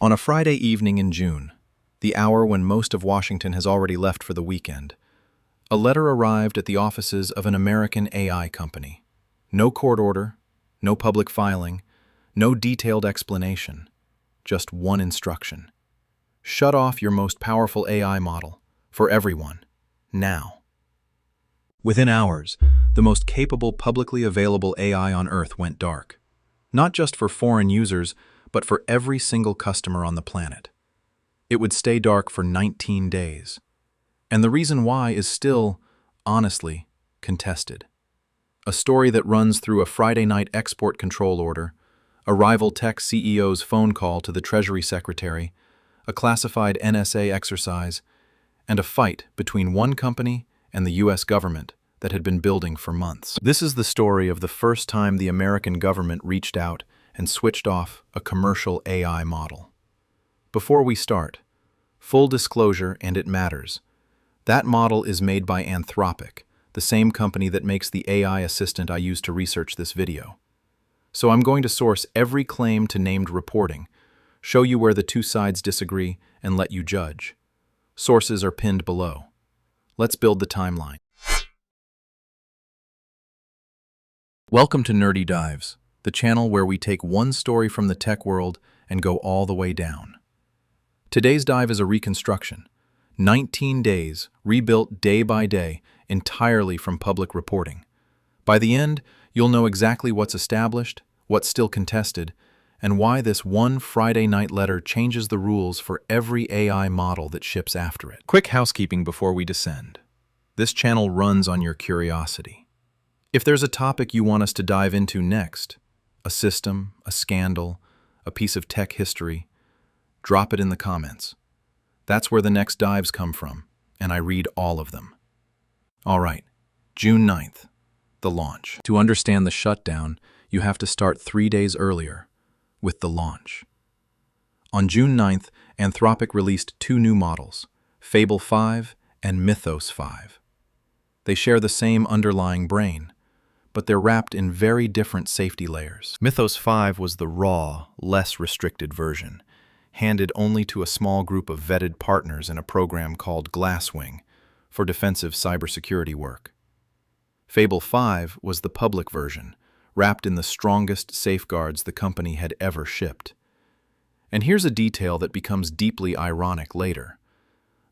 On a Friday evening in June, the hour when most of Washington has already left for the weekend, a letter arrived at the offices of an American AI company. No court order, no public filing, no detailed explanation, just one instruction. Shut off your most powerful AI model, for everyone, now. Within hours, the most capable publicly available AI on Earth went dark. Not just for foreign users, but for every single customer on the planet. It would stay dark for 19 days. And the reason why is still, honestly, contested. A story that runs through a Friday night export control order, a rival tech CEO's phone call to the Treasury Secretary, a classified NSA exercise, and a fight between one company and the US government that had been building for months. This is the story of the first time the American government reached out and switched off a commercial AI model. Before we start, full disclosure, and it matters. That model is made by Anthropic, the same company that makes the AI assistant I used to research this video. So I'm going to source every claim to named reporting, show you where the two sides disagree, and let you judge. Sources are pinned below. Let's build the timeline. Welcome to Nerdy Dives, the channel where we take one story from the tech world and go all the way down. Today's dive is a reconstruction. 19 days, rebuilt day by day, entirely from public reporting. By the end, you'll know exactly what's established, what's still contested, and why this one Friday night letter changes the rules for every AI model that ships after it. Quick housekeeping before we descend. This channel runs on your curiosity. If there's a topic you want us to dive into next, a system, a scandal, a piece of tech history, drop it in the comments. That's where the next dives come from, and I read all of them. All right, June 9th, the launch. To understand the shutdown, you have to start 3 days earlier, with the launch. On June 9th, Anthropic released two new models, Fable 5 and Mythos 5. They share the same underlying brain, but they're wrapped in very different safety layers. Mythos 5 was the raw, less restricted version, handed only to a small group of vetted partners in a program called Glasswing for defensive cybersecurity work. Fable 5 was the public version, wrapped in the strongest safeguards the company had ever shipped. And here's a detail that becomes deeply ironic later.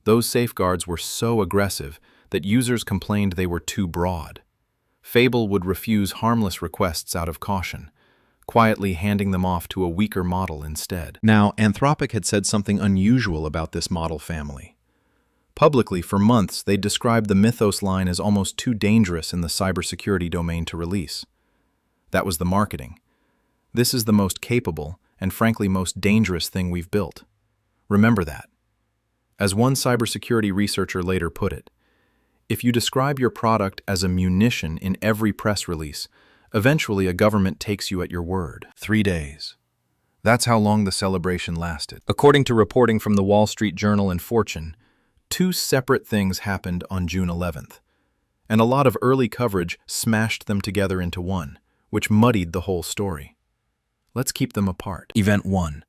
Those safeguards were so aggressive that users complained they were too broad. Fable would refuse harmless requests out of caution, quietly handing them off to a weaker model instead. Now, Anthropic had said something unusual about this model family. Publicly, for months, they'd described the Mythos line as almost too dangerous in the cybersecurity domain to release. That was the marketing. This is the most capable and frankly most dangerous thing we've built. Remember that. As one cybersecurity researcher later put it, if you describe your product as a munition in every press release, eventually a government takes you at your word. 3 days. That's how long the celebration lasted. According to reporting from the Wall Street Journal and Fortune, two separate things happened on June 11th, and a lot of early coverage smashed them together into one, which muddied the whole story. Let's keep them apart. Event 1.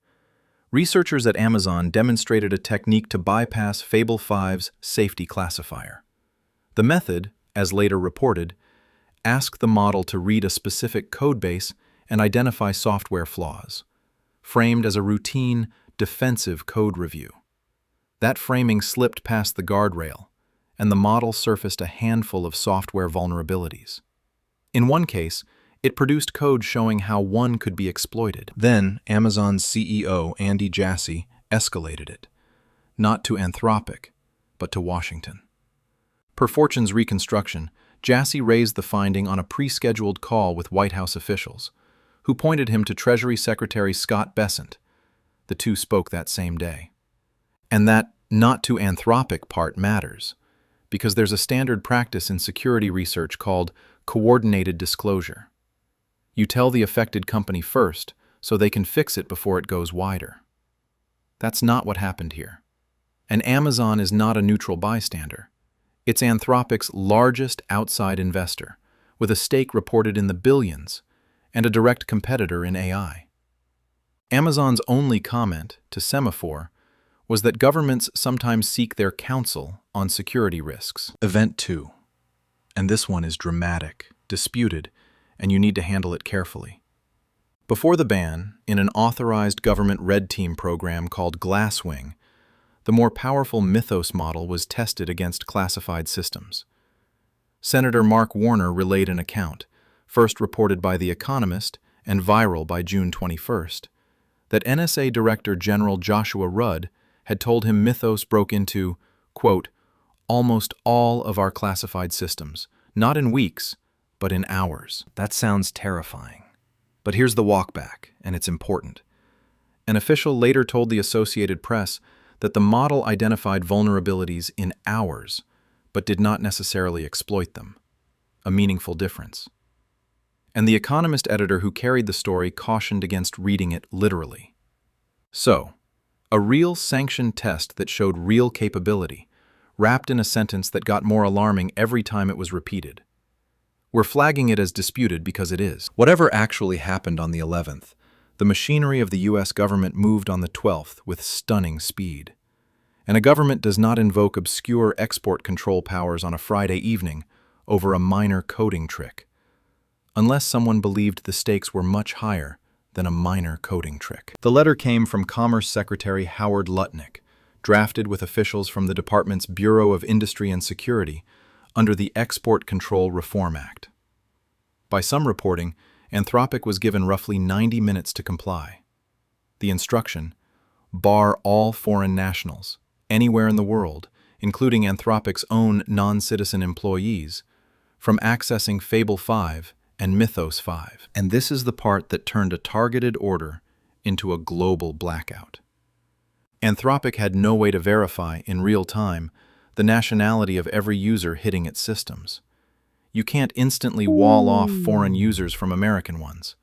Researchers at Amazon demonstrated a technique to bypass Fable 5's safety classifier. The method, as later reported, asked the model to read a specific codebase and identify software flaws, framed as a routine, defensive code review. That framing slipped past the guardrail, and the model surfaced a handful of software vulnerabilities. In one case, it produced code showing how one could be exploited. Then, Amazon's CEO, Andy Jassy, escalated it, not to Anthropic, but to Washington. Per Fortune's reconstruction, Jassy raised the finding on a pre-scheduled call with White House officials, who pointed him to Treasury Secretary Scott Bessent. The two spoke that same day. And that not to Anthropic part matters, because there's a standard practice in security research called coordinated disclosure. You tell the affected company first, so they can fix it before it goes wider. That's not what happened here. And Amazon is not a neutral bystander. It's Anthropic's largest outside investor, with a stake reported in the billions, and a direct competitor in AI. Amazon's only comment to Semaphore was that governments sometimes seek their counsel on security risks. Event 2. And this one is dramatic, disputed, and you need to handle it carefully. Before the ban, in an authorized government red team program called Glasswing, the more powerful Mythos model was tested against classified systems. Senator Mark Warner relayed an account, first reported by The Economist and viral by June 21st, that NSA Director General Joshua Rudd had told him Mythos broke into, quote, almost all of our classified systems, not in weeks, but in hours. That sounds terrifying. But here's the walkback, and it's important. An official later told the Associated Press that the model identified vulnerabilities in hours, but did not necessarily exploit them. A meaningful difference. And the Economist editor who carried the story cautioned against reading it literally. So, a real sanctioned test that showed real capability, wrapped in a sentence that got more alarming every time it was repeated. We're flagging it as disputed because it is. Whatever actually happened on the 11th, the machinery of the U.S. government moved on the 12th with stunning speed. And a government does not invoke obscure export control powers on a Friday evening over a minor coding trick, unless someone believed the stakes were much higher than a minor coding trick. The letter came from Commerce Secretary Howard Lutnick, drafted with officials from the department's Bureau of Industry and Security under the Export Control Reform Act. By some reporting, Anthropic was given roughly 90 minutes to comply. The instruction: bar all foreign nationals, anywhere in the world, including Anthropic's own non-citizen employees, from accessing Fable 5 and Mythos 5. And this is the part that turned a targeted order into a global blackout. Anthropic had no way to verify, in real time, the nationality of every user hitting its systems. You can't instantly wall off foreign users from American ones.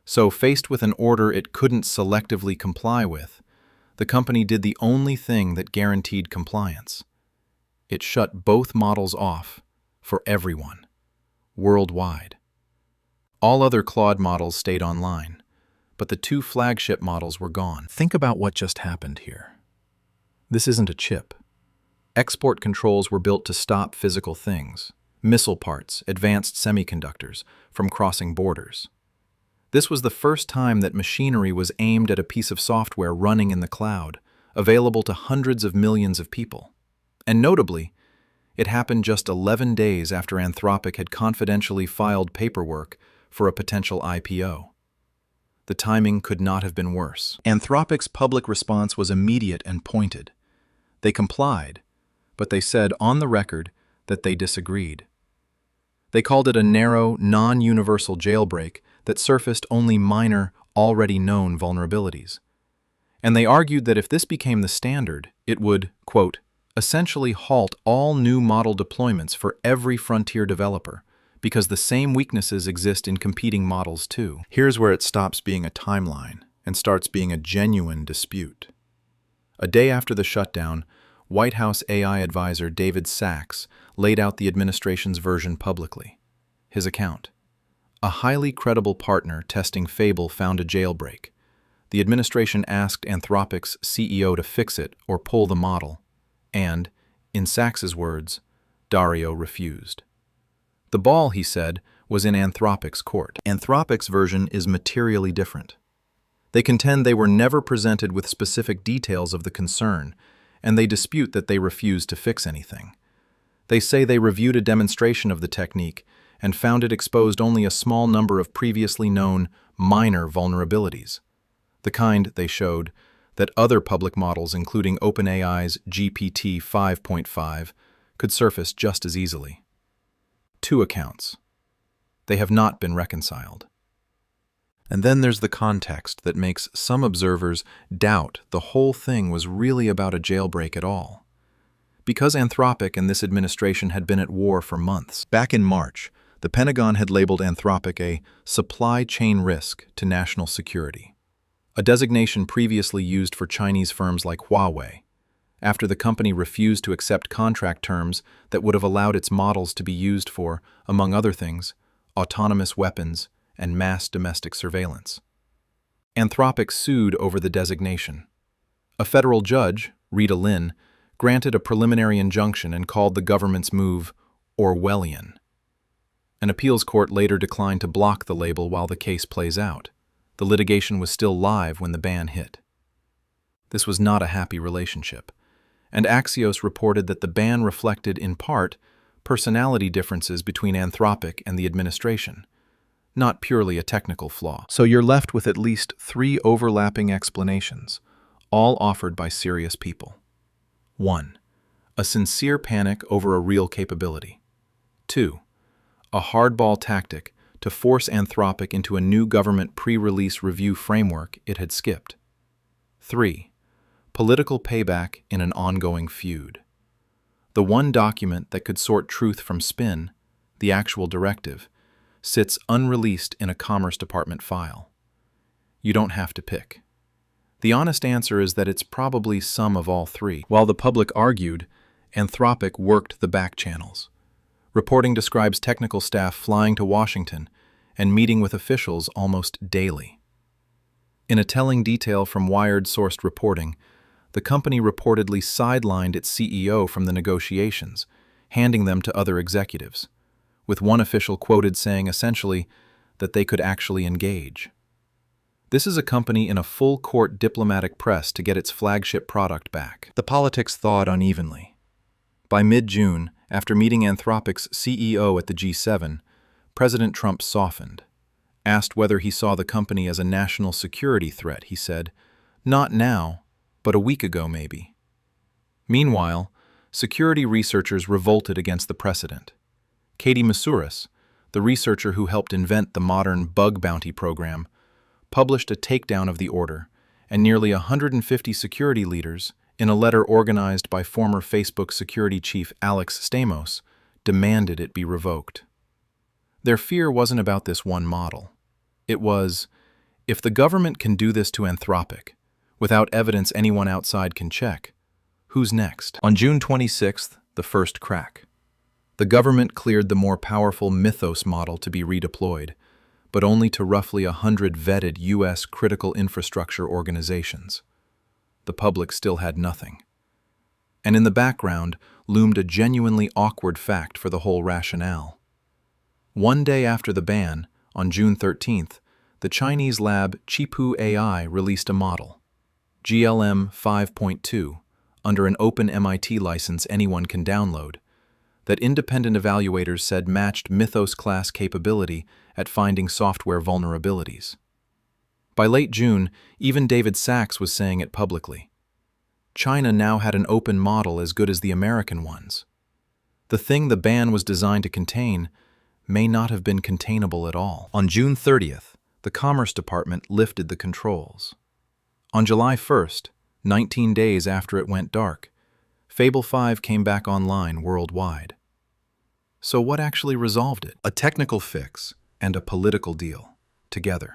So, faced with an order it couldn't selectively comply with, the company did the only thing that guaranteed compliance. It shut both models off for everyone, worldwide. All other Claude models stayed online, but the two flagship models were gone. Think about what just happened here. This isn't a chip. Export controls were built to stop physical things, missile parts, advanced semiconductors, from crossing borders. This was the first time that machinery was aimed at a piece of software running in the cloud, available to hundreds of millions of people. And notably, it happened just 11 days after Anthropic had confidentially filed paperwork for a potential IPO. The timing could not have been worse. Anthropic's public response was immediate and pointed. They complied, but they said on the record that they disagreed. They called it a narrow, non-universal jailbreak that surfaced only minor, already known vulnerabilities. And they argued that if this became the standard, it would, quote, essentially halt all new model deployments for every frontier developer, because the same weaknesses exist in competing models too. Here's where it stops being a timeline and starts being a genuine dispute. A day after the shutdown, White House AI advisor David Sachs laid out the administration's version publicly. His account: a highly credible partner testing Fable found a jailbreak. The administration asked Anthropic's CEO to fix it or pull the model, and, in Sachs's words, Dario refused. The ball, he said, was in Anthropic's court. Anthropic's version is materially different. They contend they were never presented with specific details of the concern, and they dispute that they refused to fix anything. They say they reviewed a demonstration of the technique and found it exposed only a small number of previously known minor vulnerabilities, the kind, they showed, that other public models, including OpenAI's GPT 5.5, could surface just as easily. Two accounts. They have not been reconciled. And then there's the context that makes some observers doubt the whole thing was really about a jailbreak at all. Because Anthropic and this administration had been at war for months. Back in March, the Pentagon had labeled Anthropic a supply chain risk to national security, a designation previously used for Chinese firms like Huawei, after the company refused to accept contract terms that would have allowed its models to be used for, among other things, autonomous weapons and mass domestic surveillance. Anthropic sued over the designation. A federal judge, Rita Lynn, granted a preliminary injunction and called the government's move Orwellian. An appeals court later declined to block the label while the case plays out. The litigation was still live when the ban hit. This was not a happy relationship, and Axios reported that the ban reflected, in part, personality differences between Anthropic and the administration, not purely a technical flaw. So you're left with at least 3 overlapping explanations, all offered by serious people. 1. A sincere panic over a real capability. 2. A hardball tactic to force Anthropic into a new government pre-release review framework it had skipped. 3. Political payback in an ongoing feud. The one document that could sort truth from spin, the actual directive, sits unreleased in a Commerce Department file. You don't have to pick. The honest answer is that it's probably some of all 3. While the public argued, Anthropic worked the back channels. Reporting describes technical staff flying to Washington and meeting with officials almost daily. In a telling detail from Wired-sourced reporting, the company reportedly sidelined its CEO from the negotiations, handing them to other executives, with one official quoted saying essentially that they could actually engage. This is a company in a full-court diplomatic press to get its flagship product back. The politics thawed unevenly. By mid-June, after meeting Anthropic's CEO at the G7, President Trump softened. Asked whether he saw the company as a national security threat, he said, "Not now, but a week ago maybe." Meanwhile, security researchers revolted against the precedent. Katie Masuris, the researcher who helped invent the modern bug bounty program, published a takedown of the order, and nearly 150 security leaders, in a letter organized by former Facebook security chief Alex Stamos, demanded it be revoked. Their fear wasn't about this one model. It was, if the government can do this to Anthropic, without evidence anyone outside can check, who's next? On June 26th, the first crack. The government cleared the more powerful Mythos model to be redeployed, but only to roughly 100 vetted U.S. critical infrastructure organizations. The public still had nothing. And in the background loomed a genuinely awkward fact for the whole rationale. One day after the ban, on June 13th, the Chinese lab Qipu AI released a model, GLM 5.2, under an open MIT license anyone can download, that independent evaluators said matched Mythos-class capability at finding software vulnerabilities. By late June, even David Sachs was saying it publicly. China now had an open model as good as the American ones. The thing the ban was designed to contain may not have been containable at all. On June 30th, the Commerce Department lifted the controls. On July 1st, 19 days after it went dark, Fable 5 came back online worldwide. So what actually resolved it? A technical fix and a political deal, together.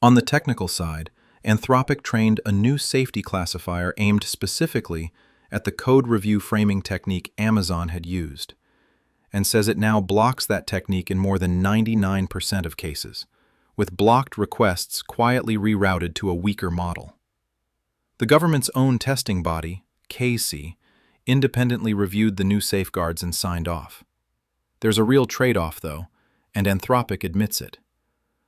On the technical side, Anthropic trained a new safety classifier aimed specifically at the code review framing technique Amazon had used, and says it now blocks that technique in more than 99% of cases, with blocked requests quietly rerouted to a weaker model. The government's own testing body, KC, independently reviewed the new safeguards and signed off. There's a real trade-off, though, and Anthropic admits it.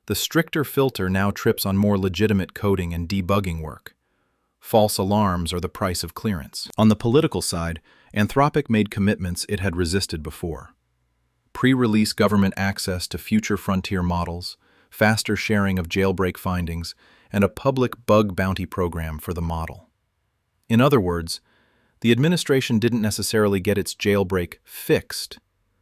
The stricter filter now trips on more legitimate coding and debugging work. False alarms are the price of clearance. On the political side, Anthropic made commitments it had resisted before. Pre-release government access to future frontier models, faster sharing of jailbreak findings, and a public bug bounty program for the model. In other words, the administration didn't necessarily get its jailbreak fixed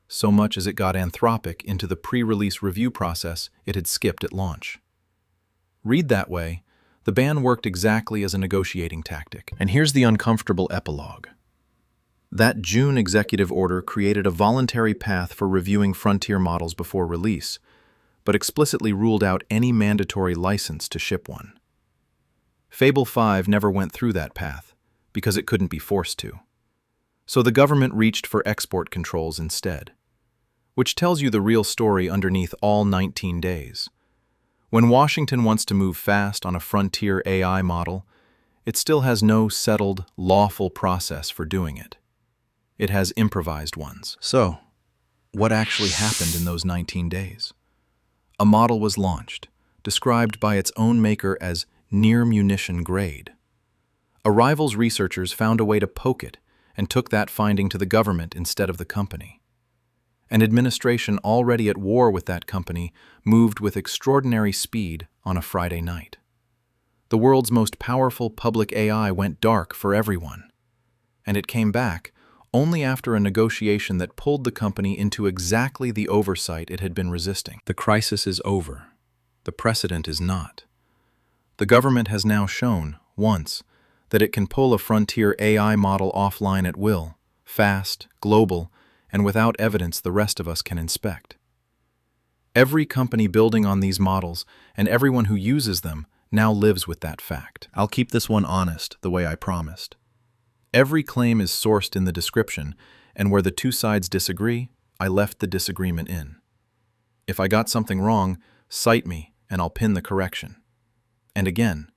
so much as it got Anthropic into the pre-release review process it had skipped at launch. Read that way, the ban worked exactly as a negotiating tactic. And here's the uncomfortable epilogue. That June executive order created a voluntary path for reviewing frontier models before release, but explicitly ruled out any mandatory license to ship one. Fable 5 never went through that path, because it couldn't be forced to. So the government reached for export controls instead, which tells you the real story underneath all 19 days. When Washington wants to move fast on a frontier AI model, it still has no settled, lawful process for doing it. It has improvised ones. So, what actually happened in those 19 days? A model was launched, described by its own maker as near munition grade. A rival's researchers found a way to poke it and took that finding to the government instead of the company. An administration already at war with that company moved with extraordinary speed on a Friday night. The world's most powerful public AI went dark for everyone, and it came back only after a negotiation that pulled the company into exactly the oversight it had been resisting. The crisis is over. The precedent is not. The government has now shown, once, that it can pull a frontier AI model offline at will, fast, global, and without evidence the rest of us can inspect. Every company building on these models and everyone who uses them now lives with that fact. I'll keep this one honest, the way I promised. Every claim is sourced in the description, and where the two sides disagree, I left the disagreement in. If I got something wrong, cite me, and I'll pin the correction. And again,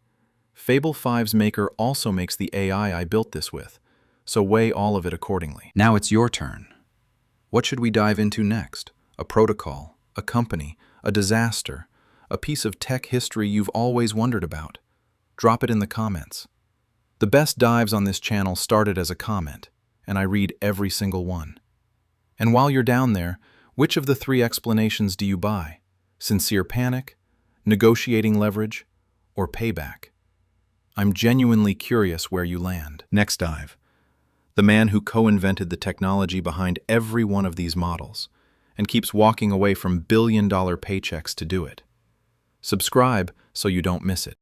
Fable 5's maker also makes the AI I built this with, so weigh all of it accordingly. Now it's your turn. What should we dive into next? A protocol, a company, a disaster, a piece of tech history you've always wondered about? Drop it in the comments. The best dives on this channel started as a comment, and I read every single one. And while you're down there, which of the three explanations do you buy? Sincere panic, negotiating leverage, or payback? I'm genuinely curious where you land. Next dive. The man who co-invented the technology behind every one of these models and keeps walking away from billion-dollar paychecks to do it. Subscribe so you don't miss it.